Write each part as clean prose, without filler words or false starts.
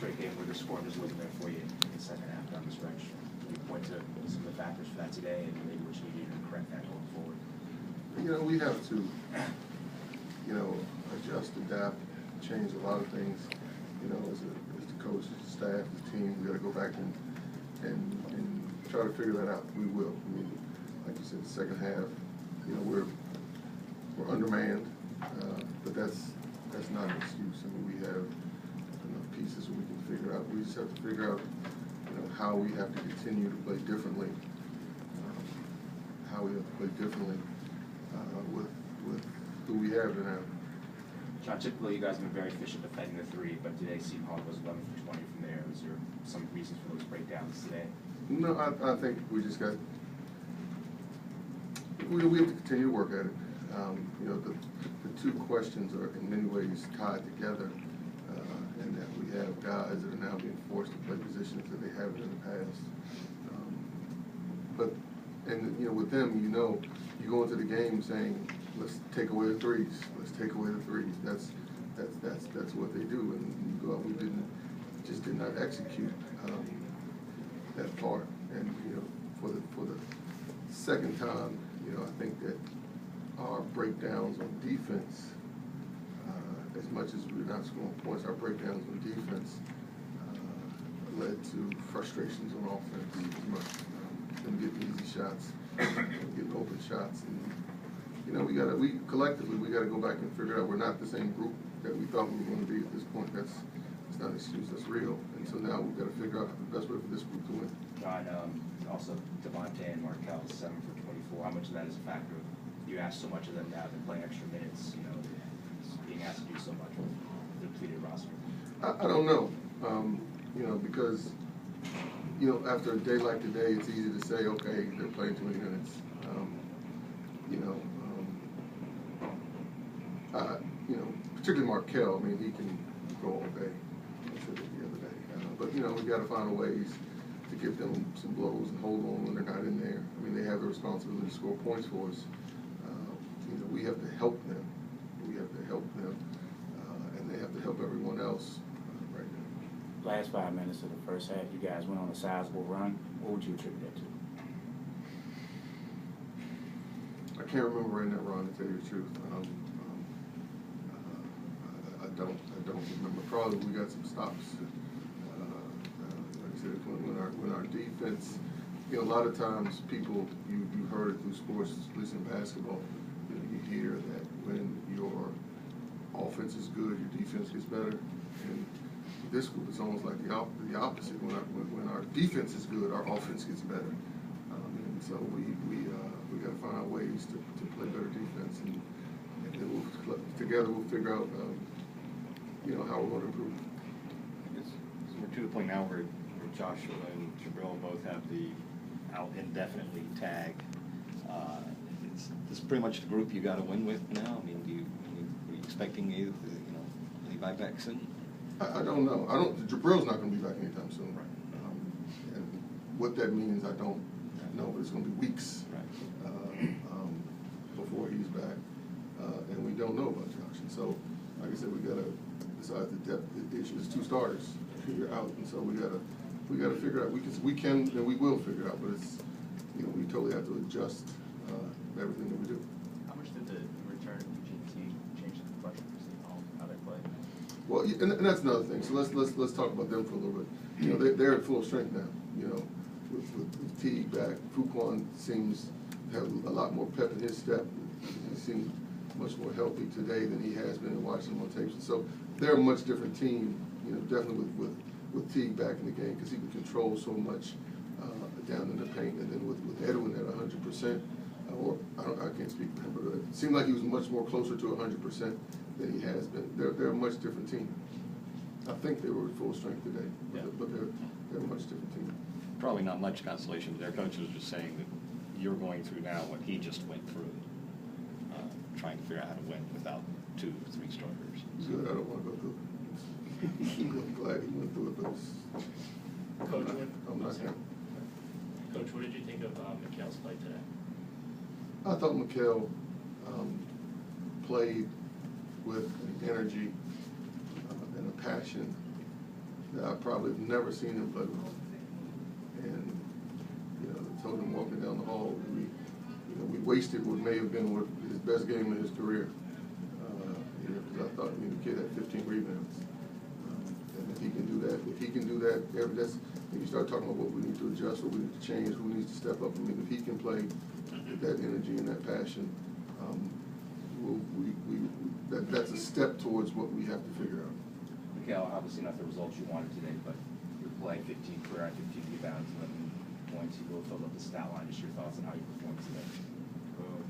straight game where the scoring was looking there for you in the second half down the stretch. Can you point to some of the factors for that today and maybe what you need to correct that going forward? You know, we have to, you know, adjust, adapt, change a lot of things. You know, as the coach, the staff, the team, we got to go back and try to figure that out. We will. I mean, like you said, the second half, you know, we're undermanned, but that's not an excuse. I mean, we have enough pieces we can figure out. We just have to figure out, you know, how we have to continue to play differently. How we have to play differently with who we have in our. John, typically you guys have been very efficient defending the three, but today Seton Hall was 11 for 20 from there. Was there some reasons for those breakdowns today? No, I think we just got. We have to continue to work at it. You know, the two questions are in many ways tied together, and that we have guys that are now being forced to play positions that they haven't in the past. And you know, with them, you know, you go into the game saying, let's take away the threes. Let's take away the threes. That's what they do. And you go out, we just did not execute that part. And you know, for the second time, you know, I think that our breakdowns on defense, as much as we're not scoring points, our breakdowns on defense led to frustrations on offense as much. Them getting easy shots, getting open shots, and you know, we collectively gotta go back and figure out we're not the same group that we thought we were going to be at this point. It's not an excuse. That's real. And so now we've got to figure out the best way for this group to win. John, also Devontae and Markel 7 for 24. How much of that is a factor of you asked so much of them now, they're playing extra minutes, you know, being asked to do so much with the depleted roster? I don't know. You know, because you know, after a day like today, it's easy to say, okay, they're playing 20 minutes. You know, particularly Markel. I mean, he can go all day. I said it the other day. But you know, we got to find ways to give them some blows and hold on when they're not in there. I mean, they have the responsibility to score points for us. You know, we have to help them. We have to help them, and they have to help everyone else right now. Last 5 minutes of the first half, you guys went on a sizable run. What would you attribute that to? I can't remember in that run, to tell you the truth. I don't remember. Probably we got some stops. Like I said, when our defense, you know, a lot of times people, you heard it through sports, at least in basketball, you know, you hear that when your offense is good, your defense gets better. And this group is almost like the opposite. When our defense is good, our offense gets better. And so we got to find out ways to play better defense, and then together we'll figure out you know, how we're going to improve. So we're to the point now where Joshua and Jabril both have the out indefinitely tag. It's pretty much the group you got to win with now. I mean, are you expecting any buybacks soon? I don't know. Jabril's not going to be back anytime soon. Right. And what that means, I don't know, but it's going to be weeks before he's back. And we don't know about Josh. And so, like I said, we got to, besides the depth issue, there's 2 starters. You're out, and so we got to figure out. We can and we will figure it out. But it's, you know, we totally have to adjust everything that we do. How much did the return of GT change the complexion for Seton Hall, how they play? Well, and that's another thing. So let's talk about them for a little bit. You know, they're at full strength now. You know, with Teague back, Fuquan seems to have a lot more pep in his step. He seems much more healthy today than he has been in watching on tape. So they're a much different team. You know, definitely with Teague back in the game, because he can control so much down in the paint, and then with Edwin at 100%. Or I can't speak for him, but it seemed like he was much more closer to 100% than he has been. They're a much different team. I think they were at full strength today, but they're a much different team. Probably not much consolation. Their coach was just saying that you're going through now what he just went through, trying to figure out how to win without 2 or 3 starters. Good. I don't want to go through it. I'm glad he went through it, but Coach, I'm not here. Coach, what did you think of Mikel's play today? I thought Mikel played with an energy and a passion that I probably have never seen him play with. And, you know, told him walking down the hall, we wasted what may have been his best game in his career. You know, because I thought, the kid had 15 rebounds. And if he can do that, that's, when you start talking about what we need to adjust, what we need to change, who needs to step up. I mean, if he can play with that energy and that passion, that's a step towards what we have to figure out. Mikhail, obviously not the results you wanted today, but you're playing 15 career on 15 rebounds, 11 points. You both filled up the stat line. Just your thoughts on how you performed today.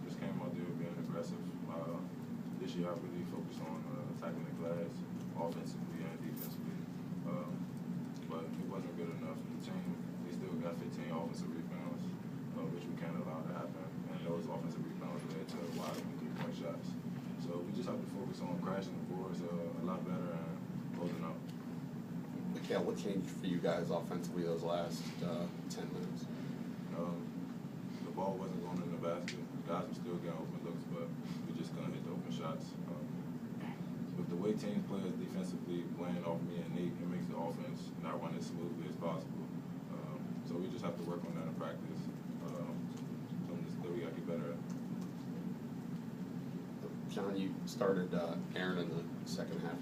Just came out there being aggressive. This year I really focused on attacking the glass, offensively and defensively. But it wasn't good enough. The team, they still got 15 offensive rebounds, which we can't allow to happen. And those offensive rebounds led to wide open 3-point shots. So we just have to focus on crashing the boards a lot better and closing out. Mikhail, what changed for you guys offensively those last 10 minutes? The ball wasn't going in the basket. Guys were still getting open looks, but we just couldn't hit the open shots. With the way teams play defensively, playing off me and Nate, it makes the offense not run as smoothly as possible. So we just have to work on that in practice. Something that we got to get better at. John, you started Aaron in the second half.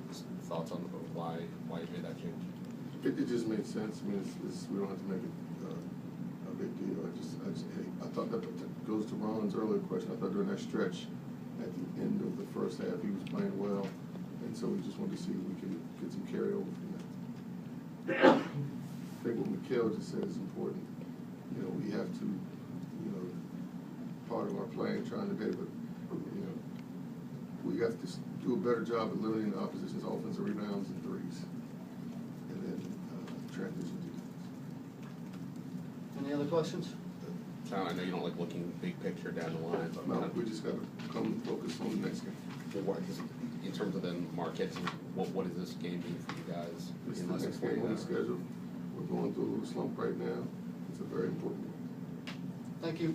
Thoughts on why you made that change? It just made sense. I mean, we don't have to make it a big deal. I thought that goes to Ron's earlier question. I thought during that stretch at the end of the first half, he was playing well, and so we just wanted to see if we could get some carryover from that. I think what Mikhail just said is important. You know, we have to, part of our plan trying today, but we have to do a better job of limiting the opposition's offensive rebounds and threes, and then transition to defense. Any other questions? John, I know you don't like looking big picture down the line, but No, we just got to come and focus on the next game. In terms of then Marquette, what does this game mean for you guys? It's the next game on the schedule. We're going through a little slump right now. It's a very important game. Thank you.